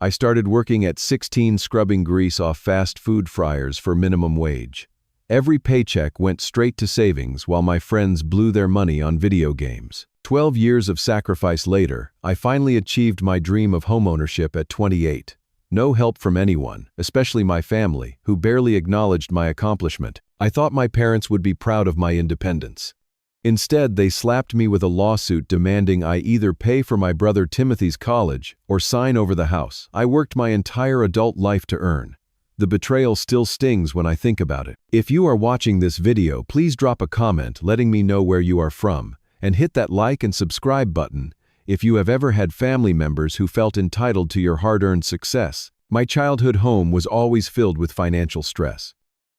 I started working at 16 scrubbing grease off fast food fryers for minimum wage. Every paycheck went straight to savings while my friends blew their money on video games. 12 years of sacrifice later, I finally achieved my dream of homeownership at 28. No help from anyone, especially my family, who barely acknowledged my accomplishment. I thought my parents would be proud of my independence. Instead, they slapped me with a lawsuit demanding I either pay for my brother Timothy's college or sign over the house I worked my entire adult life to earn. The betrayal still stings when I think about it. If you are watching this video, please drop a comment letting me know where you are from, and hit that like and subscribe button if you have ever had family members who felt entitled to your hard-earned success. My childhood home was always filled with financial stress.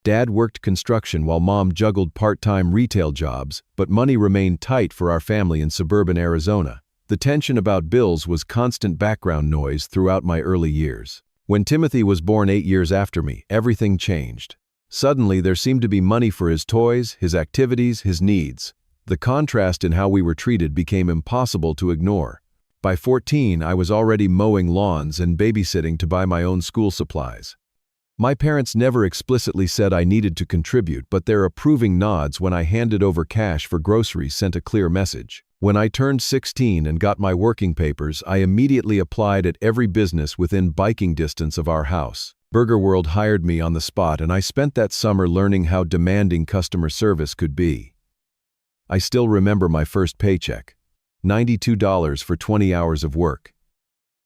Dad worked construction while Mom juggled part-time retail jobs, but money remained tight for our family in suburban Arizona. The tension about bills was constant background noise throughout my early years. When Timothy was born 8 years after me, everything changed. Suddenly, there seemed to be money for his toys, his activities, his needs. The contrast in how we were treated became impossible to ignore. By 14, I was already mowing lawns and babysitting to buy my own school supplies. My parents never explicitly said I needed to contribute, but their approving nods when I handed over cash for groceries sent a clear message. When I turned 16 and got my working papers, I immediately applied at every business within biking distance of our house. Burger World hired me on the spot, and I spent that summer learning how demanding customer service could be. I still remember my first paycheck. $92 for 20 hours of work.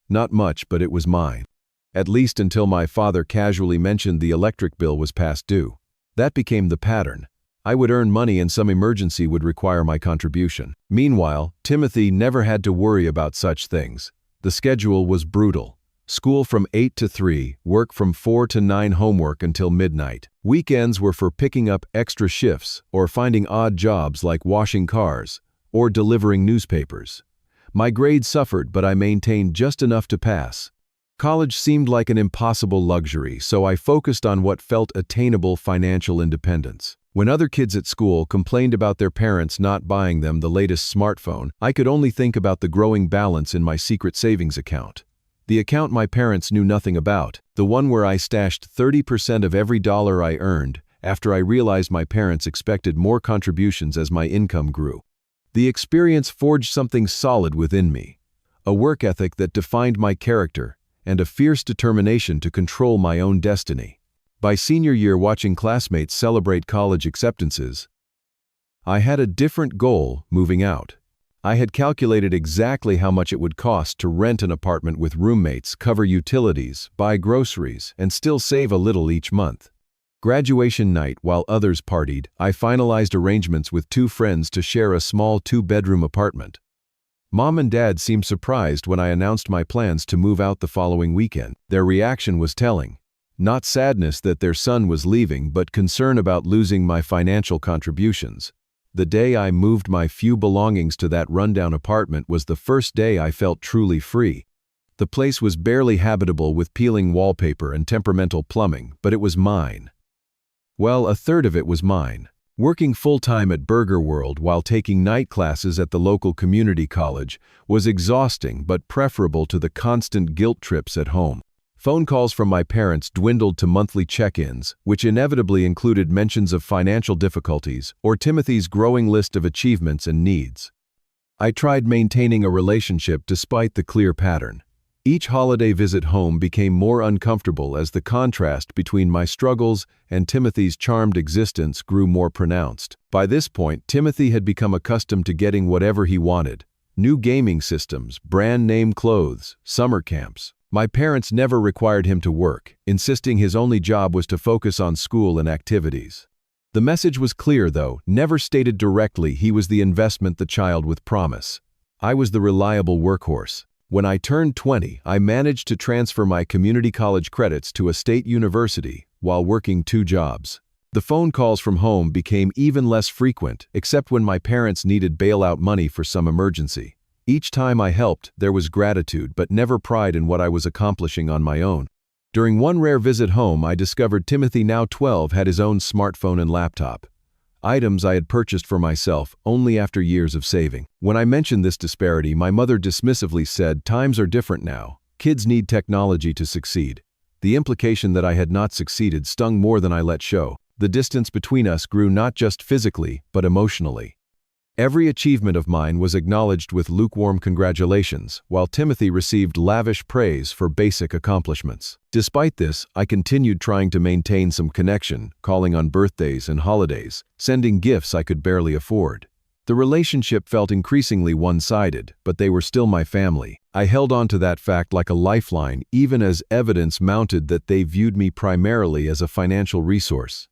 Not much, but it was mine. At least until my father casually mentioned the electric bill was past due. That became the pattern. I would earn money and some emergency would require my contribution. Meanwhile, Timothy never had to worry about such things. The schedule was brutal. School from 8 to 3, work from 4 to 9, homework until midnight. Weekends were for picking up extra shifts or finding odd jobs like washing cars or delivering newspapers. My grades suffered, but I maintained just enough to pass. College seemed like an impossible luxury, so I focused on what felt attainable financial independence. When other kids at school complained about their parents not buying them the latest smartphone, I could only think about the growing balance in my secret savings account. The account my parents knew nothing about, the one where I stashed 30% of every dollar I earned after I realized my parents expected more contributions as my income grew. The experience forged something solid within me, a work ethic that defined my character, and a fierce determination to control my own destiny. By senior year, watching classmates celebrate college acceptances, I had a different goal moving out. I had calculated exactly how much it would cost to rent an apartment with roommates, cover utilities, buy groceries, and still save a little each month. Graduation night, while others partied, I finalized arrangements with 2 friends to share a small 2-bedroom apartment. Mom and Dad seemed surprised when I announced my plans to move out the following weekend. Their reaction was telling. Not sadness that their son was leaving, but concern about losing my financial contributions. The day I moved my few belongings to that rundown apartment was the first day I felt truly free. The place was barely habitable with peeling wallpaper and temperamental plumbing, but it was mine. Well, a third of it was mine. Working full-time at Burger World while taking night classes at the local community college was exhausting but preferable to the constant guilt trips at home. Phone calls from my parents dwindled to monthly check-ins, which inevitably included mentions of financial difficulties or Timothy's growing list of achievements and needs. I tried maintaining a relationship despite the clear pattern. Each holiday visit home became more uncomfortable as the contrast between my struggles and Timothy's charmed existence grew more pronounced. By this point, Timothy had become accustomed to getting whatever he wanted. New gaming systems, brand-name clothes, summer camps. My parents never required him to work, insisting his only job was to focus on school and activities. The message was clear, though, never stated directly. He was the investment, the child with promise. I was the reliable workhorse. When I turned 20, I managed to transfer my community college credits to a state university while working 2 jobs. The phone calls from home became even less frequent, except when my parents needed bailout money for some emergency. Each time I helped, there was gratitude, but never pride in what I was accomplishing on my own. During one rare visit home, I discovered Timothy, now 12, had his own smartphone and laptop. Items I had purchased for myself only after years of saving. When I mentioned this disparity, my mother dismissively said, "Times are different now. kids need technology to succeed. The implication that I had not succeeded stung more than I let show. The distance between us grew not just physically, but emotionally. Every achievement of mine was acknowledged with lukewarm congratulations, while Timothy received lavish praise for basic accomplishments. Despite this, I continued trying to maintain some connection, calling on birthdays and holidays, sending gifts I could barely afford. The relationship felt increasingly one-sided, but they were still my family. I held on to that fact like a lifeline, even as evidence mounted that they viewed me primarily as a financial resource.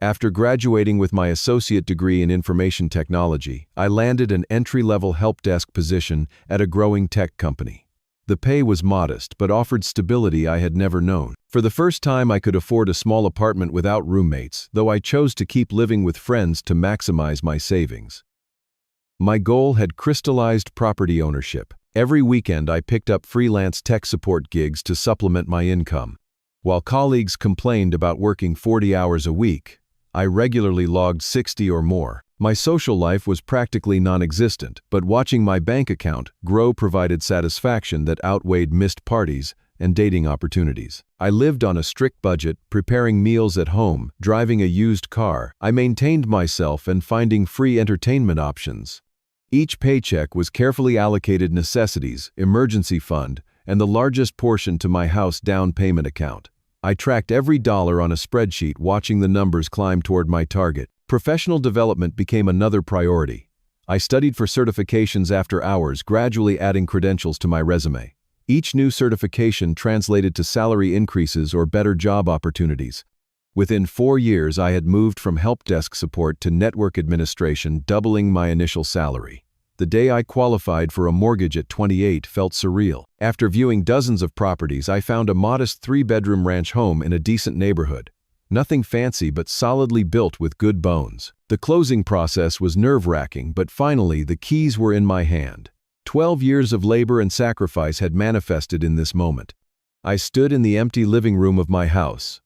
After graduating with my associate degree in information technology, I landed an entry-level help desk position at a growing tech company. The pay was modest, but offered stability I had never known. For the first time, I could afford a small apartment without roommates, though I chose to keep living with friends to maximize my savings. My goal had crystallized property ownership. Every weekend, I picked up freelance tech support gigs to supplement my income. While colleagues complained about working 40 hours a week, I regularly logged 60 or more. My social life was practically non-existent, but watching my bank account grow provided satisfaction that outweighed missed parties and dating opportunities. I lived on a strict budget, preparing meals at home, driving a used car. I maintained myself and finding free entertainment options. Each paycheck was carefully allocated necessities, emergency fund, and the largest portion to my house down payment account. I tracked every dollar on a spreadsheet, watching the numbers climb toward my target. Professional development became another priority. I studied for certifications after hours, gradually adding credentials to my resume. Each new certification translated to salary increases or better job opportunities. Within 4 years, I had moved from help desk support to network administration, doubling my initial salary. The day I qualified for a mortgage at 28 felt surreal. After viewing dozens of properties, I found a modest 3-bedroom ranch home in a decent neighborhood. Nothing fancy, but solidly built with good bones. The closing process was nerve-wracking, but finally the keys were in my hand. 12 years of labor and sacrifice had manifested in this moment. I stood in the empty living room of my house,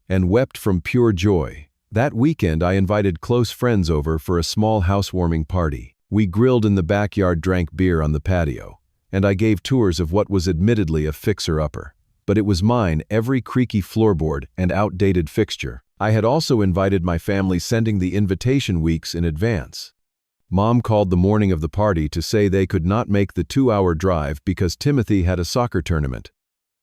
and wept from pure joy. That weekend, I invited close friends over for a small housewarming party. We grilled in the backyard, drank beer on the patio, and I gave tours of what was admittedly a fixer-upper. But it was mine, every creaky floorboard and outdated fixture. I had also invited my family, sending the invitation weeks in advance. Mom called the morning of the party to say they could not make the 2-hour drive because Timothy had a soccer tournament.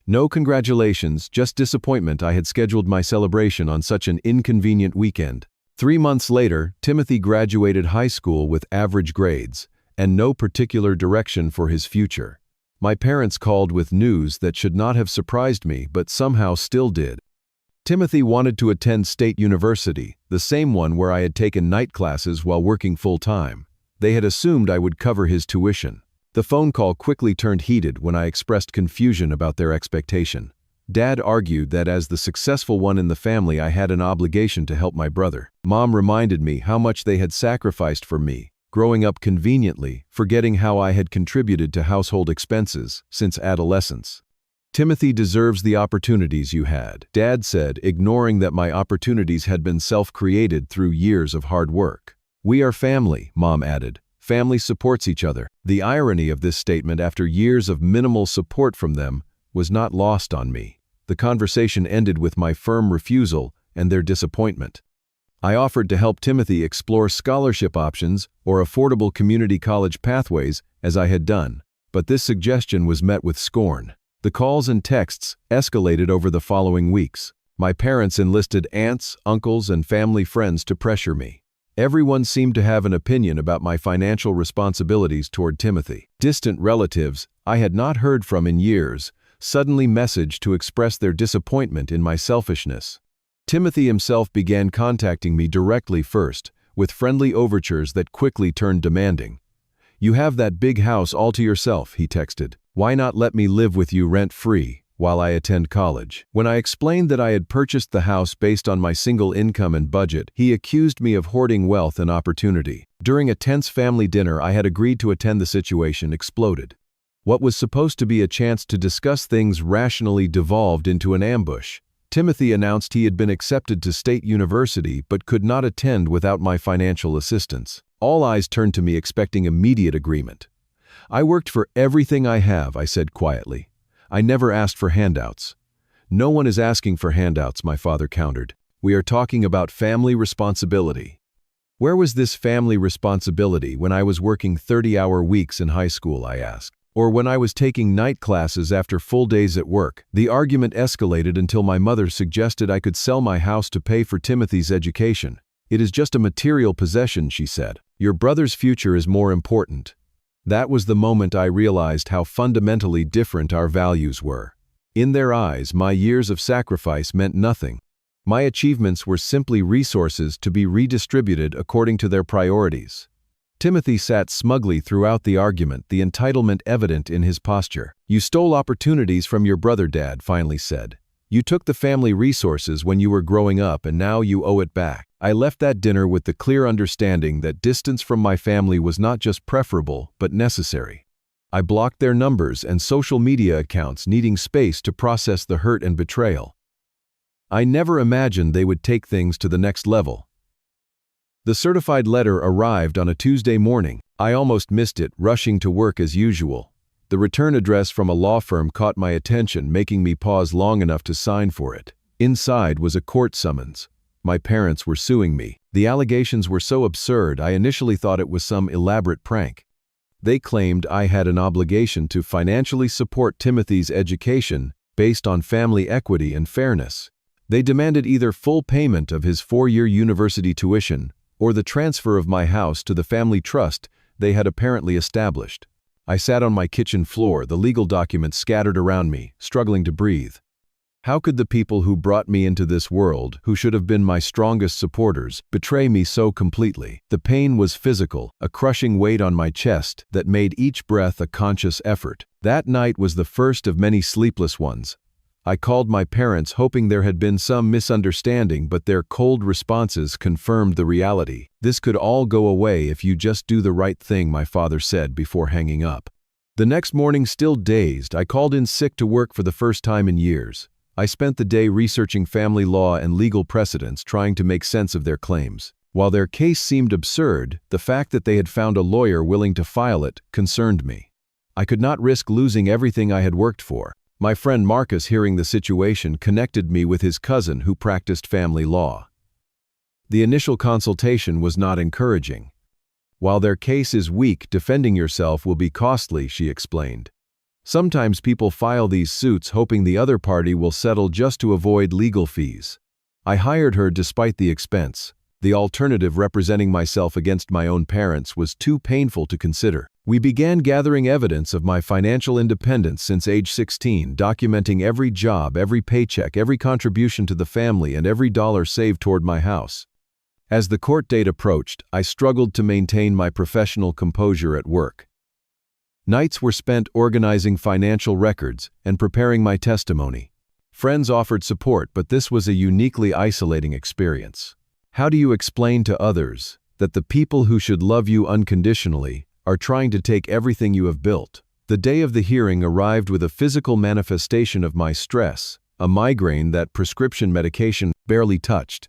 No congratulations, just disappointment. I had scheduled my celebration on such an inconvenient weekend. 3 months later, Timothy graduated high school with average grades and no particular direction for his future. My parents called with news that should not have surprised me, but somehow still did. Timothy wanted to attend State University, the same one where I had taken night classes while working full-time. They had assumed I would cover his tuition. The phone call quickly turned heated when I expressed confusion about their expectation. Dad argued that as the successful one in the family, I had an obligation to help my brother. Mom reminded me how much they had sacrificed for me, growing up conveniently, forgetting how I had contributed to household expenses since adolescence. Timothy deserves the opportunities you had, Dad said, ignoring that my opportunities had been self-created through years of hard work. We are family, Mom added. Family supports each other. The irony of this statement after years of minimal support from them was not lost on me. The conversation ended with my firm refusal and their disappointment. I offered to help Timothy explore scholarship options or affordable community college pathways, as I had done, but this suggestion was met with scorn. The calls and texts escalated over the following weeks. My parents enlisted aunts, uncles, and family friends to pressure me. Everyone seemed to have an opinion about my financial responsibilities toward Timothy. Distant relatives I had not heard from in years suddenly messaged to express their disappointment in my selfishness. Timothy himself began contacting me directly first, with friendly overtures that quickly turned demanding. "You have that big house all to yourself," he texted. "Why not let me live with you rent-free while I attend college?" When I explained that I had purchased the house based on my single income and budget, he accused me of hoarding wealth and opportunity. During a tense family dinner I had agreed to attend, the situation exploded. What was supposed to be a chance to discuss things rationally devolved into an ambush. Timothy announced he had been accepted to State University but could not attend without my financial assistance. All eyes turned to me, expecting immediate agreement. "I worked for everything I have," I said quietly. I never asked for handouts. No one is asking for handouts, my father countered. We are talking about family responsibility. Where was this family responsibility when I was working 30-hour weeks in high school, I asked? Or when I was taking night classes after full days at work? The argument escalated until my mother suggested I could sell my house to pay for Timothy's education. It is just a material possession, she said. Your brother's future is more important. That was the moment I realized how fundamentally different our values were. In their eyes, my years of sacrifice meant nothing. My achievements were simply resources to be redistributed according to their priorities. Timothy sat smugly throughout the argument, the entitlement evident in his posture. You stole opportunities from your brother, Dad finally said. You took the family resources when you were growing up and now you owe it back. I left that dinner with the clear understanding that distance from my family was not just preferable, but necessary. I blocked their numbers and social media accounts, needing space to process the hurt and betrayal. I never imagined they would take things to the next level. The certified letter arrived on a Tuesday morning. I almost missed it, rushing to work as usual. The return address from a law firm caught my attention, making me pause long enough to sign for it. Inside was a court summons. My parents were suing me. The allegations were so absurd, I initially thought it was some elaborate prank. They claimed I had an obligation to financially support Timothy's education based on family equity and fairness. They demanded either full payment of his 4-year university tuition or the transfer of my house to the family trust they had apparently established. I sat on my kitchen floor, the legal documents scattered around me, struggling to breathe. How could the people who brought me into this world, who should have been my strongest supporters, betray me so completely? The pain was physical, a crushing weight on my chest that made each breath a conscious effort. That night was the first of many sleepless ones. I called my parents hoping there had been some misunderstanding, but their cold responses confirmed the reality. This could all go away if you just do the right thing, my father said before hanging up. The next morning, still dazed, I called in sick to work for the first time in years. I spent the day researching family law and legal precedents, trying to make sense of their claims. While their case seemed absurd, the fact that they had found a lawyer willing to file it concerned me. I could not risk losing everything I had worked for. My friend Marcus, hearing the situation, connected me with his cousin who practiced family law. The initial consultation was not encouraging. While their case is weak, defending yourself will be costly, she explained. Sometimes people file these suits hoping the other party will settle just to avoid legal fees. I hired her despite the expense. The alternative, representing myself against my own parents, was too painful to consider. We began gathering evidence of my financial independence since age 16, documenting every job, every paycheck, every contribution to the family, and every dollar saved toward my house. As the court date approached, I struggled to maintain my professional composure at work. Nights were spent organizing financial records and preparing my testimony. Friends offered support, but this was a uniquely isolating experience. How do you explain to others that the people who should love you unconditionally are trying to take everything you have built? The day of the hearing arrived with a physical manifestation of my stress, a migraine that prescription medication barely touched.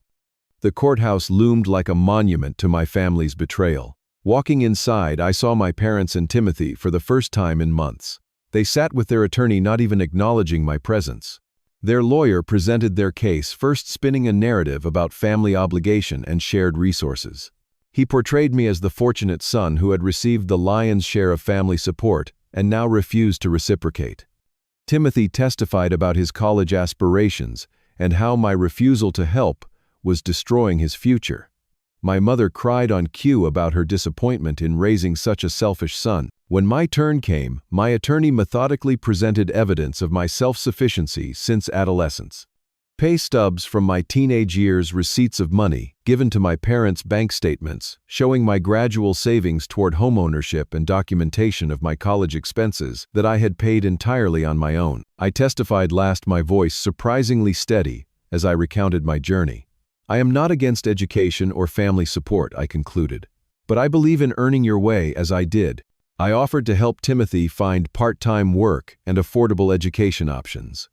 The courthouse loomed like a monument to my family's betrayal. Walking inside, I saw my parents and Timothy for the first time in months. They sat with their attorney, not even acknowledging my presence. Their lawyer presented their case, first spinning a narrative about family obligation and shared resources. He portrayed me as the fortunate son who had received the lion's share of family support and now refused to reciprocate. Timothy testified about his college aspirations and how my refusal to help was destroying his future. My mother cried on cue about her disappointment in raising such a selfish son. When my turn came, my attorney methodically presented evidence of my self-sufficiency since adolescence. Pay stubs from my teenage years, receipts of money given to my parents' bank statements, showing my gradual savings toward homeownership, and documentation of my college expenses that I had paid entirely on my own. I testified last, my voice surprisingly steady as I recounted my journey. I am not against education or family support, I concluded, but I believe in earning your way as I did. I offered to help Timothy find part-time work and affordable education options.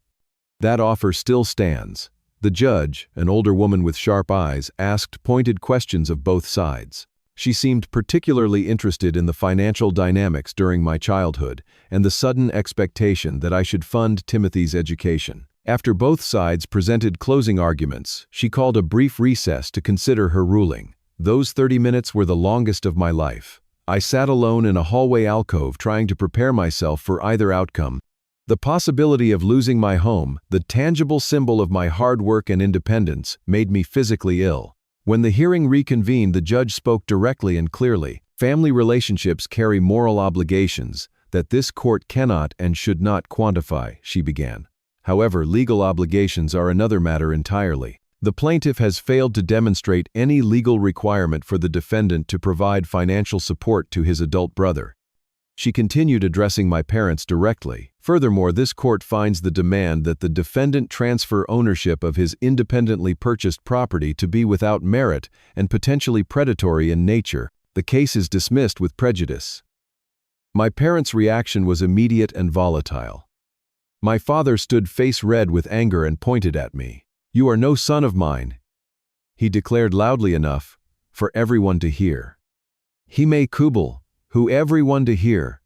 That offer still stands. The judge, an older woman with sharp eyes, asked pointed questions of both sides. She seemed particularly interested in the financial dynamics during my childhood and the sudden expectation that I should fund Timothy's education. After both sides presented closing arguments, she called a brief recess to consider her ruling. Those 30 minutes were the longest of my life. I sat alone in a hallway alcove trying to prepare myself for either outcome. The possibility of losing my home, the tangible symbol of my hard work and independence, made me physically ill. When the hearing reconvened, the judge spoke directly and clearly. Family relationships carry moral obligations that this court cannot and should not quantify, she began. However, legal obligations are another matter entirely. The plaintiff has failed to demonstrate any legal requirement for the defendant to provide financial support to his adult brother. She continued addressing my parents directly. Furthermore, this court finds the demand that the defendant transfer ownership of his independently purchased property to be without merit and potentially predatory in nature. The case is dismissed with prejudice. My parents' reaction was immediate and volatile. My father stood face red with anger and pointed at me. "You are no son of mine," he declared loudly enough for everyone to hear. "Hime kubal, who everyone to hear."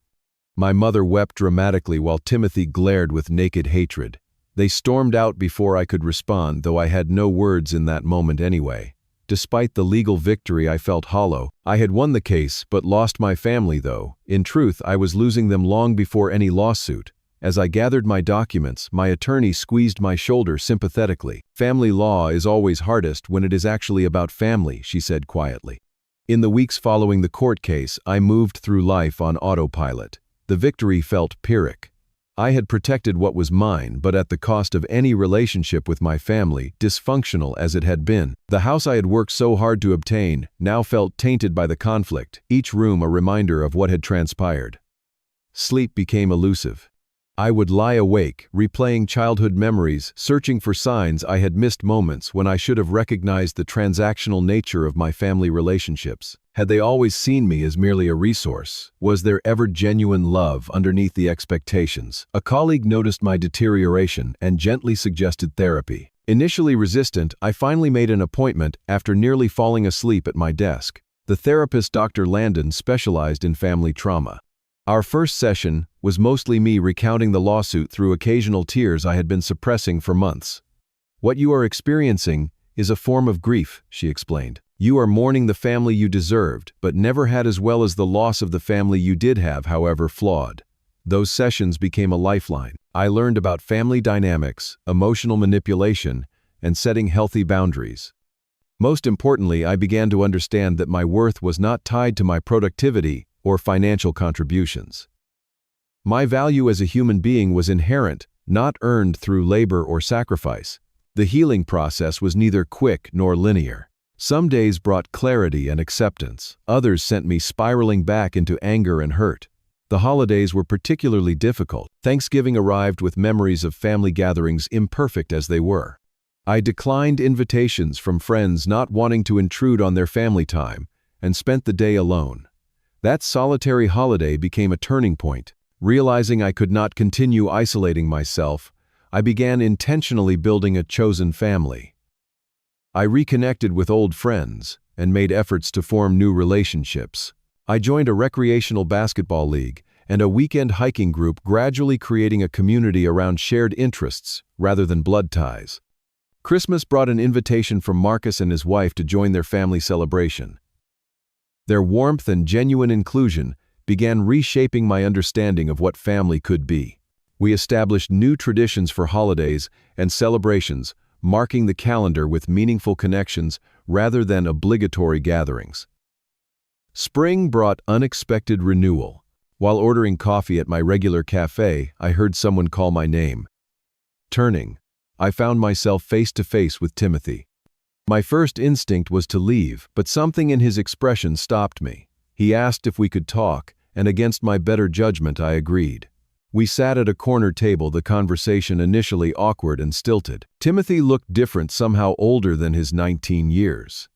My mother wept dramatically while Timothy glared with naked hatred. They stormed out before I could respond, though I had no words in that moment anyway. Despite the legal victory, I felt hollow. I had won the case, but lost my family though. In truth, I was losing them long before any lawsuit. As I gathered my documents, my attorney squeezed my shoulder sympathetically. "Family law is always hardest when it is actually about family," she said quietly. In the weeks following the court case, I moved through life on autopilot. The victory felt Pyrrhic. I had protected what was mine, but at the cost of any relationship with my family, dysfunctional as it had been. The house I had worked so hard to obtain now felt tainted by the conflict, each room a reminder of what had transpired. Sleep became elusive. I would lie awake, replaying childhood memories, searching for signs I had missed, moments when I should have recognized the transactional nature of my family relationships. Had they always seen me as merely a resource? Was there ever genuine love underneath the expectations? A colleague noticed my deterioration and gently suggested therapy. Initially resistant, I finally made an appointment after nearly falling asleep at my desk. The therapist, Dr. Landon, specialized in family trauma. Our first session was mostly me recounting the lawsuit through occasional tears I had been suppressing for months. "What you are experiencing is a form of grief," she explained. "You are mourning the family you deserved, but never had, as well as the loss of the family you did have, however flawed." Those sessions became a lifeline. I learned about family dynamics, emotional manipulation, and setting healthy boundaries. Most importantly, I began to understand that my worth was not tied to my productivity or financial contributions. My value as a human being was inherent, not earned through labor or sacrifice. The healing process was neither quick nor linear. Some days brought clarity and acceptance. Others sent me spiraling back into anger and hurt. The holidays were particularly difficult. Thanksgiving arrived with memories of family gatherings, imperfect as they were. I declined invitations from friends not wanting to intrude on their family time, and spent the day alone. That solitary holiday became a turning point. Realizing I could not continue isolating myself, I began intentionally building a chosen family. I reconnected with old friends and made efforts to form new relationships. I joined a recreational basketball league and a weekend hiking group, gradually creating a community around shared interests rather than blood ties. Christmas brought an invitation from Marcus and his wife to join their family celebration. Their warmth and genuine inclusion began reshaping my understanding of what family could be. We established new traditions for holidays and celebrations, marking the calendar with meaningful connections rather than obligatory gatherings. Spring brought unexpected renewal. While ordering coffee at my regular cafe, I heard someone call my name. Turning, I found myself face to face with Timothy. My first instinct was to leave, but something in his expression stopped me. He asked if we could talk, and against my better judgment, I agreed. We sat at a corner table, the conversation initially awkward and stilted. Timothy looked different, somehow older than his 19 years.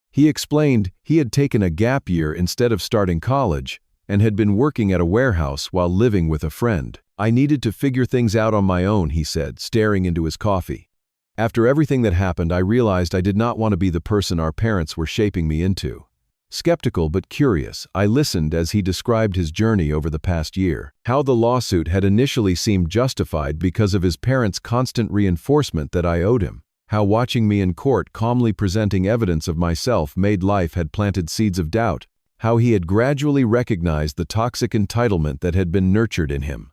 He explained he had taken a gap year instead of starting college, and had been working at a warehouse while living with a friend. "I needed to figure things out on my own," he said, staring into his coffee. "After everything that happened, I realized I did not want to be the person our parents were shaping me into." Skeptical but curious, I listened as he described his journey over the past year. How the lawsuit had initially seemed justified because of his parents' constant reinforcement that I owed him. How watching me in court calmly presenting evidence of my self-made life had planted seeds of doubt. How he had gradually recognized the toxic entitlement that had been nurtured in him.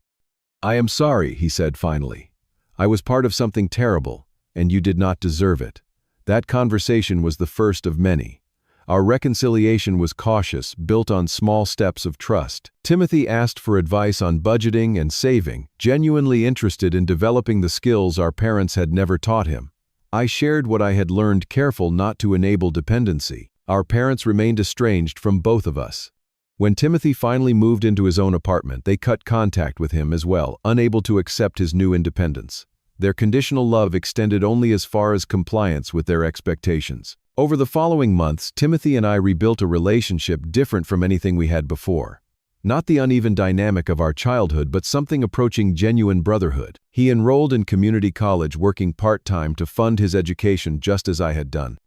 "I am sorry," he said finally. "I was part of something terrible, and you did not deserve it." That conversation was the first of many. Our reconciliation was cautious, built on small steps of trust. Timothy asked for advice on budgeting and saving, genuinely interested in developing the skills our parents had never taught him. I shared what I had learned, careful not to enable dependency. Our parents remained estranged from both of us. When Timothy finally moved into his own apartment, they cut contact with him as well, unable to accept his new independence. Their conditional love extended only as far as compliance with their expectations. Over the following months, Timothy and I rebuilt a relationship different from anything we had before. Not the uneven dynamic of our childhood, but something approaching genuine brotherhood. He enrolled in community college, working part-time to fund his education just as I had done.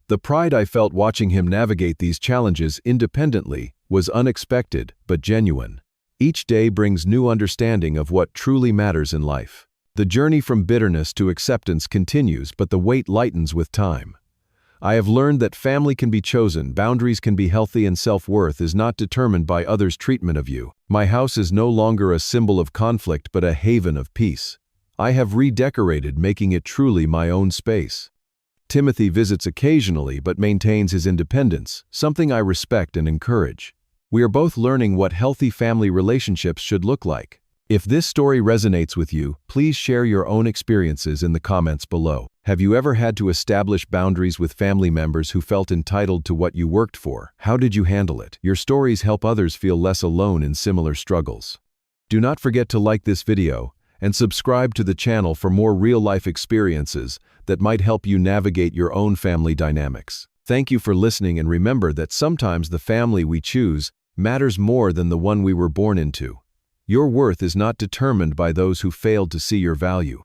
The pride I felt watching him navigate these challenges independently was unexpected but genuine. Each day brings new understanding of what truly matters in life. The journey from bitterness to acceptance continues, but the weight lightens with time. I have learned that family can be chosen, boundaries can be healthy, and self-worth is not determined by others' treatment of you. My house is no longer a symbol of conflict but a haven of peace. I have redecorated, making it truly my own space. Timothy visits occasionally but maintains his independence, something I respect and encourage. We are both learning what healthy family relationships should look like. If this story resonates with you, please share your own experiences in the comments below. Have you ever had to establish boundaries with family members who felt entitled to what you worked for? How did you handle it? Your stories help others feel less alone in similar struggles. Do not forget to like this video and subscribe to the channel for more real-life experiences that might help you navigate your own family dynamics. Thank you for listening, and remember that sometimes the family we choose matters more than the one we were born into. Your worth is not determined by those who failed to see your value.